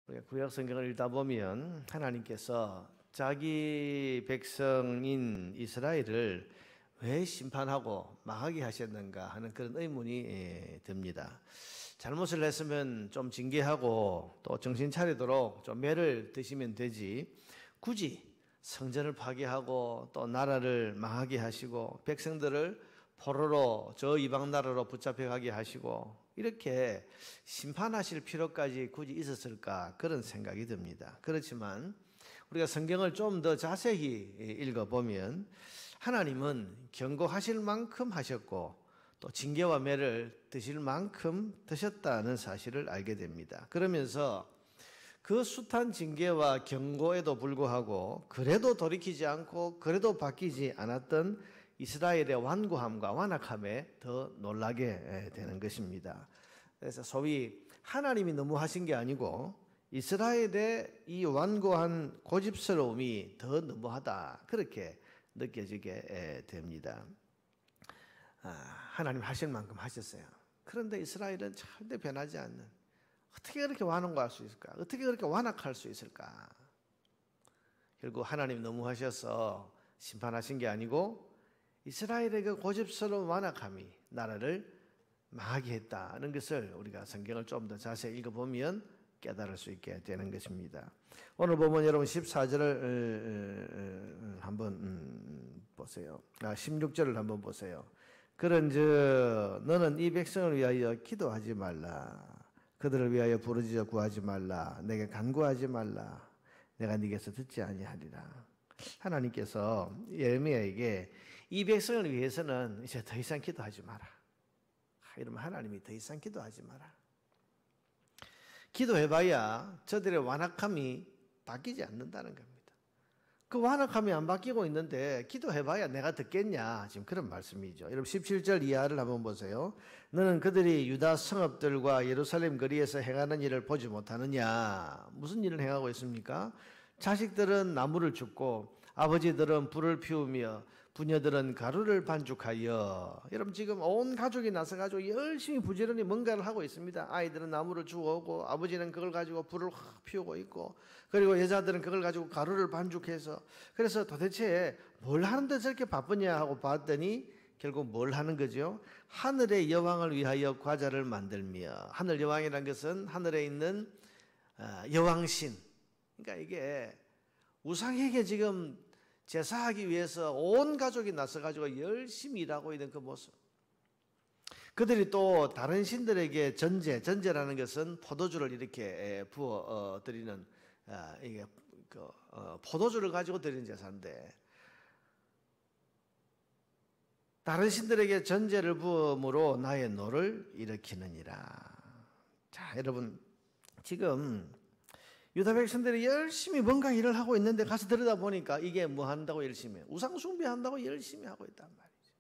우리가 구약 성경을 읽다 보면 하나님께서 자기 백성인 이스라엘을 왜 심판하고 망하게 하셨는가 하는 그런 의문이 듭니다. 잘못을 했으면 좀 징계하고 또 정신 차리도록 좀 매를 드시면 되지, 굳이 성전을 파괴하고 또 나라를 망하게 하시고 백성들을 포로로 저 이방 나라로 붙잡혀 가게 하시고 이렇게 심판하실 필요까지 굳이 있었을까, 그런 생각이 듭니다. 그렇지만 우리가 성경을 좀 더 자세히 읽어보면 하나님은 경고하실 만큼 하셨고 또 징계와 매를 드실 만큼 드셨다는 사실을 알게 됩니다. 그러면서 그 숱한 징계와 경고에도 불구하고 그래도 돌이키지 않고 그래도 바뀌지 않았던 이스라엘의 완고함과 완악함에 더 놀라게 되는 것입니다. 그래서 소위 하나님이 너무 하신 게 아니고 이스라엘의 이 완고한 고집스러움이 더 너무하다, 그렇게 느껴지게 됩니다. 하나님 하실 만큼 하셨어요. 그런데 이스라엘은 절대 변하지 않는, 어떻게 그렇게 완고할 수 있을까? 어떻게 그렇게 완악할 수 있을까? 결국 하나님 너무 하셔서 심판하신 게 아니고 이스라엘의 그 고집스러운 완악함이 나라를 망하게 했다는 것을 우리가 성경을 좀 더 자세히 읽어보면 깨달을 수 있게 되는 것입니다. 오늘 보면 여러분 14절을 한번 보세요. 16절을 한번 보세요. 그런즉 너는 이 백성을 위하여 기도하지 말라. 그들을 위하여 부르짖어 구하지 말라. 내게 간구하지 말라. 내가 네게서 듣지 아니하리라. 하나님께서 예레미야에게 이 백성을 위해서는 이제 더 이상 기도하지 마라. 이러면 하나님이 더 이상 기도하지 마라. 기도해봐야 저들의 완악함이 바뀌지 않는다는 겁니다. 그 완악함이 안 바뀌고 있는데 기도해봐야 내가 듣겠냐, 지금 그런 말씀이죠. 여러분 17절 이하를 한번 보세요. 너는 그들이 유다 성읍들과 예루살렘 거리에서 행하는 일을 보지 못하느냐. 무슨 일을 행하고 있습니까? 자식들은 나무를 줍고 아버지들은 불을 피우며 부녀들은 가루를 반죽하여, 여러분 지금 온 가족이 나서가지고 열심히 부지런히 뭔가를 하고 있습니다. 아이들은 나무를 주워오고 아버지는 그걸 가지고 불을 확 피우고 있고, 그리고 여자들은 그걸 가지고 가루를 반죽해서, 그래서 도대체 뭘 하는데 저렇게 바쁘냐 하고 봤더니 결국 뭘 하는 거죠? 하늘의 여왕을 위하여 과자를 만들며, 하늘 여왕이라는 것은 하늘에 있는 여왕신, 그러니까 이게 우상에게 지금 제사하기 위해서 온 가족이 나서가지고 열심히 일하고 있는 그 모습. 그들이 또 다른 신들에게 전제라는 것은 포도주를 이렇게 부어 드리는, 이게 포도주를 가지고 드리는 제사인데, 다른 신들에게 전제를 부음으로 나의 노를 일으키느니라. 자, 여러분 지금 유다 백성들이 열심히 뭔가 일을 하고 있는데 가서 들여다보니까 이게 뭐 한다고 열심히 해? 우상 숭배한다고 열심히 하고 있단 말이죠.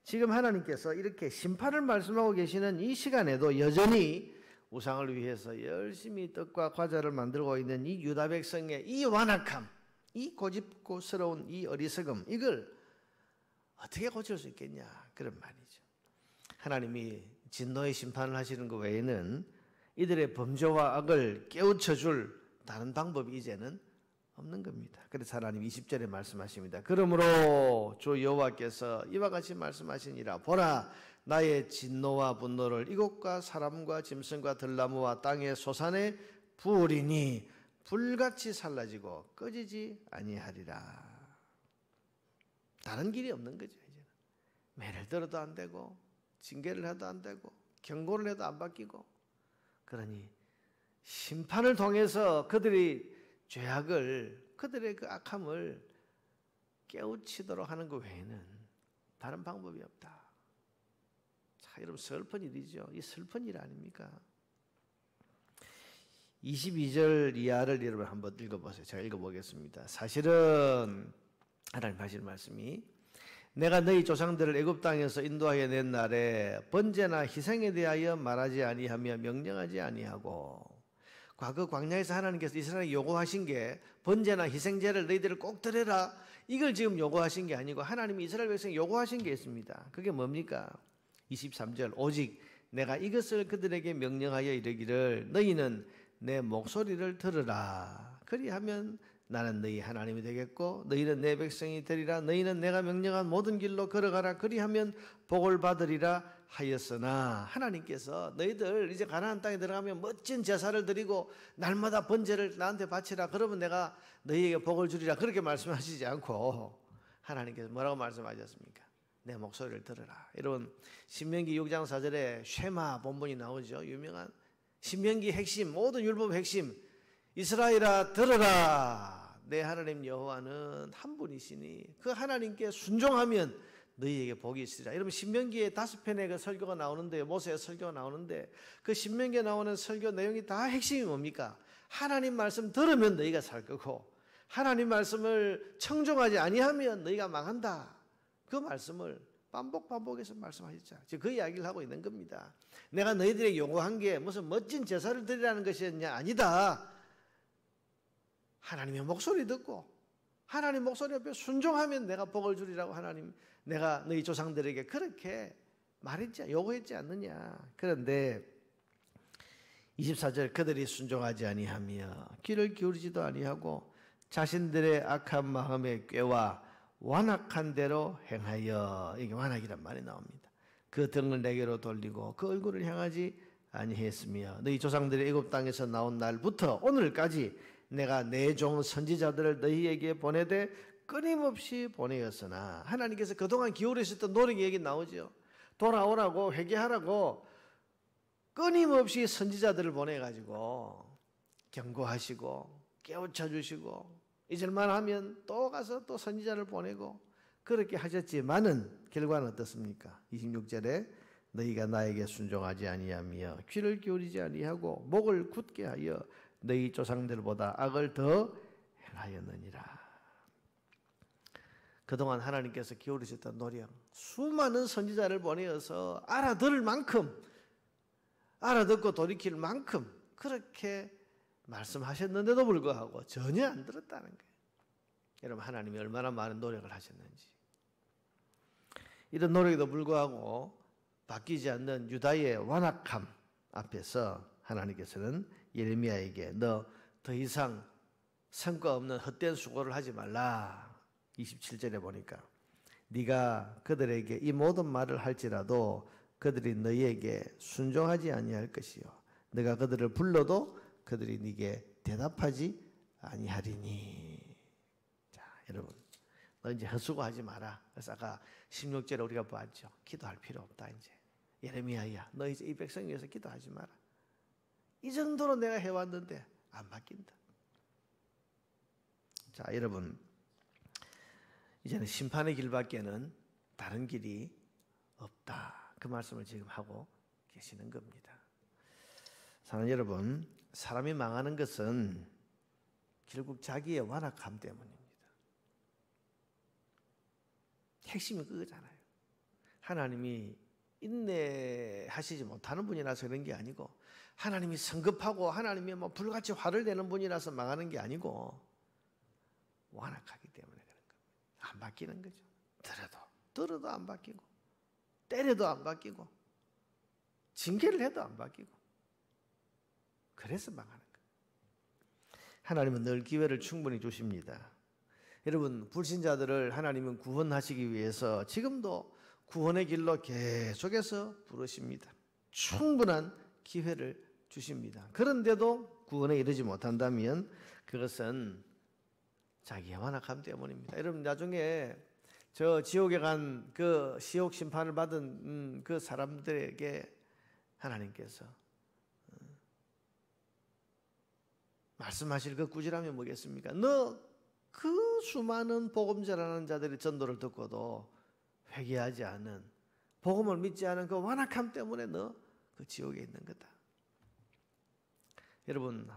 지금 하나님께서 이렇게 심판을 말씀하고 계시는 이 시간에도 여전히 우상을 위해서 열심히 떡과 과자를 만들고 있는 이 유다 백성의 이 완악함, 이 고집스러운 이 어리석음, 이걸 어떻게 고칠 수 있겠냐, 그런 말이죠. 하나님이 진노의 심판을 하시는 것 외에는 이들의 범죄와 악을 깨우쳐 줄 다른 방법이 이제는 없는 겁니다. 그래서 하나님 20절에 말씀하십니다. 그러므로 주 여호와께서 이와 같이 말씀하시니라. 보라, 나의 진노와 분노를 이곳과 사람과 짐승과 들나무와 땅의 소산에 부으리니 불같이 살라지고 꺼지지 아니하리라. 다른 길이 없는 거죠. 이제는 매를 들어도 안 되고 징계를 해도 안 되고 경고를 해도 안 바뀌고, 그러니 심판을 통해서 그들이 죄악을, 그들의 그 악함을 깨우치도록 하는 것 외에는 다른 방법이 없다. 자, 여러분 슬픈 일이죠. 이 슬픈 일 아닙니까? 22절 이하를 여러분 한번 읽어보세요. 제가 읽어보겠습니다. 사실은 하나님 하실 말씀이, 내가 너희 조상들을 애굽 땅에서 인도하여 낸 날에 번제나 희생에 대하여 말하지 아니하며 명령하지 아니하고, 과거 광야에서 하나님께서 이스라엘에 요구하신 게 번제나 희생제를 너희들을 꼭 드려라, 이걸 지금 요구하신 게 아니고 하나님이 이스라엘 백성에 요구하신 게 있습니다. 그게 뭡니까? 23절, 오직 내가 이것을 그들에게 명령하여 이르기를 너희는 내 목소리를 들으라. 그리하면 나는 너희 하나님이 되겠고 너희는 내 백성이 되리라. 너희는 내가 명령한 모든 길로 걸어가라. 그리하면 복을 받으리라 하였으나, 하나님께서 너희들 이제 가나안 땅에 들어가면 멋진 제사를 드리고 날마다 번제를 나한테 바치라. 그러면 내가 너희에게 복을 주리라. 그렇게 말씀하시지 않고 하나님께서 뭐라고 말씀하셨습니까? 내 목소리를 들으라. 여러분, 신명기 6장 4절에 쉐마 본문이 나오죠. 유명한 신명기 핵심, 모든 율법 핵심, 이스라엘아 들으라. 내 하나님 여호와는 한 분이시니 그 하나님께 순종하면 너희에게 복이 있으리라. 여러분, 신명기에 5편의 그 설교가 나오는데, 모세의 설교가 나오는데, 그 신명기에 나오는 설교 내용이 다 핵심이 뭡니까? 하나님 말씀 들으면 너희가 살 거고 하나님 말씀을 청종하지 아니하면 너희가 망한다. 그 말씀을 반복해서 말씀하셨잖아요. 지금 그 이야기를 하고 있는 겁니다. 내가 너희들에게 요구한 게 무슨 멋진 제사를 드리라는 것이었냐? 아니다. 하나님의 목소리 듣고 하나님 목소리 앞에 순종하면 내가 복을 주리라고 하나님, 내가 너희 조상들에게 그렇게 말했지, 요구했지 않느냐. 그런데 24절, 그들이 순종하지 아니하며 귀를 기울이지도 아니하고 자신들의 악한 마음에 꾀와 완악한 대로 행하여, 이게 완악이란 말이 나옵니다. 그 등을 내게로 돌리고 그 얼굴을 향하지 아니했으며 너희 조상들이 애굽 땅에서 나온 날부터 오늘까지 내가 내 종 선지자들을 너희에게 보내되 끊임없이 보내었으나, 하나님께서 그동안 기울이셨던 노력의 얘기 나오죠. 돌아오라고, 회개하라고 끊임없이 선지자들을 보내가지고 경고하시고 깨우쳐주시고 잊을만 하면 또 가서 또 선지자를 보내고 그렇게 하셨지만은 결과는 어떻습니까? 26절에 너희가 나에게 순종하지 아니하며 귀를 기울이지 아니하고 목을 굳게 하여 너희 조상들보다 악을 더 행하였느니라. 그동안 하나님께서 기울이셨던 노력, 수많은 선지자를 보내어서 알아들을 만큼, 알아듣고 돌이킬 만큼 그렇게 말씀하셨는데도 불구하고 전혀 안 들었다는 거예요. 여러분, 하나님이 얼마나 많은 노력을 하셨는지. 이런 노력에도 불구하고 바뀌지 않는 유다의 완악함 앞에서 하나님께서는 예레미야에게 너 더 이상 성과 없는 헛된 수고를 하지 말라. 27절에 보니까 네가 그들에게 이 모든 말을 할지라도 그들이 너희에게 순종하지 아니할 것이요 네가 그들을 불러도 그들이 네게 대답하지 아니하리니. 자, 여러분, 너 이제 헛수고하지 마라. 그래서 아까 16절에 우리가 봤죠. 기도할 필요 없다. 이제 예레미야야, 너 이제 이 백성 위해서 기도하지 마라. 이 정도로 내가 해왔는데 안 바뀐다. 자, 여러분, 이제는 심판의 길밖에는 다른 길이 없다. 그 말씀을 지금 하고 계시는 겁니다. 사랑하는 여러분, 사람이 망하는 것은 결국 자기의 완악함 때문입니다. 핵심이 그거잖아요. 하나님이 인내하시지 못하는 분이라서 그런 게 아니고, 하나님이 성급하고 하나님이 뭐 불같이 화를 내는 분이라서 망하는 게 아니고 완악하기 때문에 그런 겁니다. 안 바뀌는 거죠. 들어도 안 바뀌고, 때려도 안 바뀌고, 징계를 해도 안 바뀌고, 그래서 망하는 거예요. 하나님은 늘 기회를 충분히 주십니다. 여러분, 불신자들을 하나님은 구원하시기 위해서 지금도 구원의 길로 계속해서 부르십니다. 충분한 기회를 주십니다. 그런데도 구원에 이르지 못한다면 그것은 자기의 완악함 때문입니다. 여러분, 나중에 저 지옥에 간 그 시옥 심판을 받은 그 사람들에게 하나님께서 말씀하실 그 꾸지람이 뭐겠습니까? 너 그 수많은 복음 전하는 자들의 전도를 듣고도 회개하지 않은, 복음을 믿지 않은 그 완악함 때문에 너 그 지옥에 있는 거다. 여러분,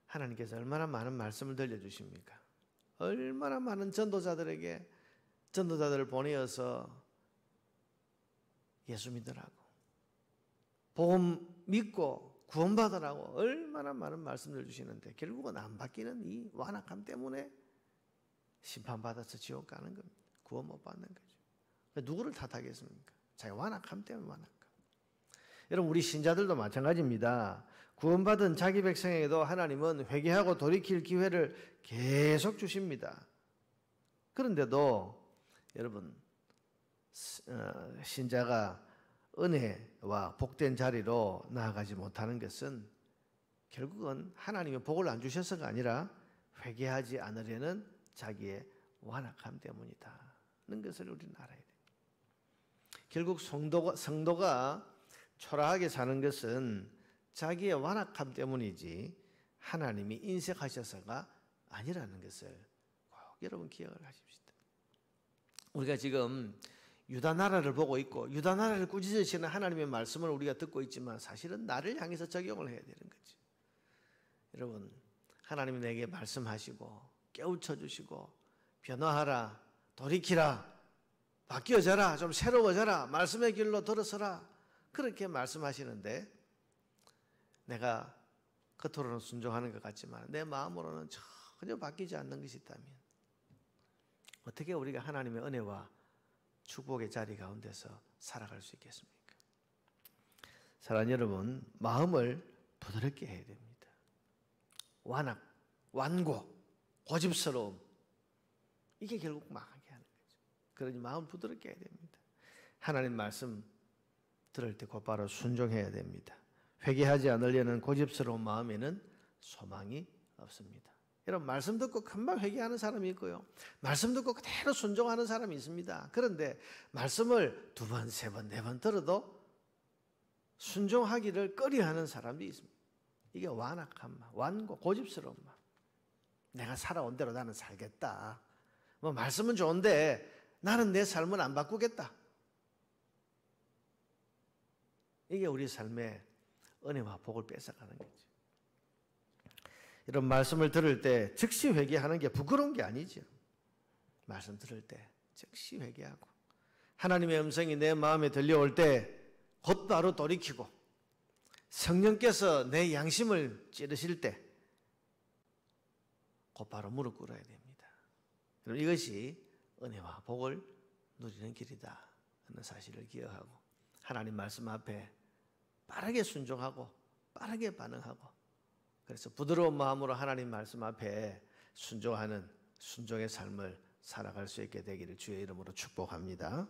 하나님께서 얼마나 많은 말씀을 들려주십니까? 얼마나 많은 전도자들에게, 전도자들을 보내어서 예수 믿으라고, 복음 믿고 구원받으라고 얼마나 많은 말씀을 주시는데 결국은 안 바뀌는 이 완악함 때문에 심판받아서 지옥 가는 겁니다. 구원 못 받는 거죠. 누구를 탓하겠습니까? 자기 완악함 때문에 완악함. 여러분, 우리 신자들도 마찬가지입니다. 구원받은 자기 백성에게도 하나님은 회개하고 돌이킬 기회를 계속 주십니다. 그런데도 여러분, 신자가 은혜와 복된 자리로 나아가지 못하는 것은 결국은 하나님의 복을 안 주셔서가 아니라 회개하지 않으려는 자기의 완악함 때문이다는 것을 우리는 알아야 됩니다. 결국 성도가 초라하게 사는 것은 자기의 완악함 때문이지 하나님이 인색하셔서가 아니라는 것을 꼭 여러분 기억을 하십시다. 우리가 지금 유다 나라를 보고 있고 유다 나라를 꾸짖으시는 하나님의 말씀을 우리가 듣고 있지만 사실은 나를 향해서 적용을 해야 되는 거지. 여러분, 하나님이 내게 말씀하시고 깨우쳐 주시고 변화하라, 돌이키라, 바뀌어져라, 좀 새로워져라, 말씀의 길로 들어서라, 그렇게 말씀하시는데 내가 겉으로는 순종하는 것 같지만 내 마음으로는 전혀 바뀌지 않는 것이 있다면 어떻게 우리가 하나님의 은혜와 축복의 자리 가운데서 살아갈 수 있겠습니까? 사랑하는 여러분, 마음을 부드럽게 해야 됩니다. 완악, 완고, 고집스러움, 이게 결국 망하게 하는 거죠. 그러니 마음 부드럽게 해야 됩니다. 하나님 말씀 들을 때 곧바로 순종해야 됩니다. 회개하지 않으려는 고집스러운 마음에는 소망이 없습니다. 여러분, 말씀 듣고 금방 회개하는 사람이 있고요, 말씀 듣고 그대로 순종하는 사람이 있습니다. 그런데 말씀을 2번, 3번, 4번 들어도 순종하기를 꺼려하는 사람이 있습니다. 이게 완악한 마음, 완고, 고집스러운 마음. 내가 살아온 대로 나는 살겠다. 뭐 말씀은 좋은데 나는 내 삶을 안 바꾸겠다. 이게 우리 삶의 은혜와 복을 뺏어가는 거죠. 이런 말씀을 들을 때 즉시 회개하는 게 부끄러운 게 아니죠. 말씀 들을 때 즉시 회개하고 하나님의 음성이 내 마음에 들려올 때 곧바로 돌이키고 성령께서 내 양심을 찌르실 때 곧바로 무릎 꿇어야 됩니다. 이것이 은혜와 복을 누리는 길이다 하는 사실을 기억하고 하나님 말씀 앞에 빠르게 순종하고 빠르게 반응하고 그래서 부드러운 마음으로 하나님 말씀 앞에 순종하는 순종의 삶을 살아갈 수 있게 되기를 주의 이름으로 축복합니다.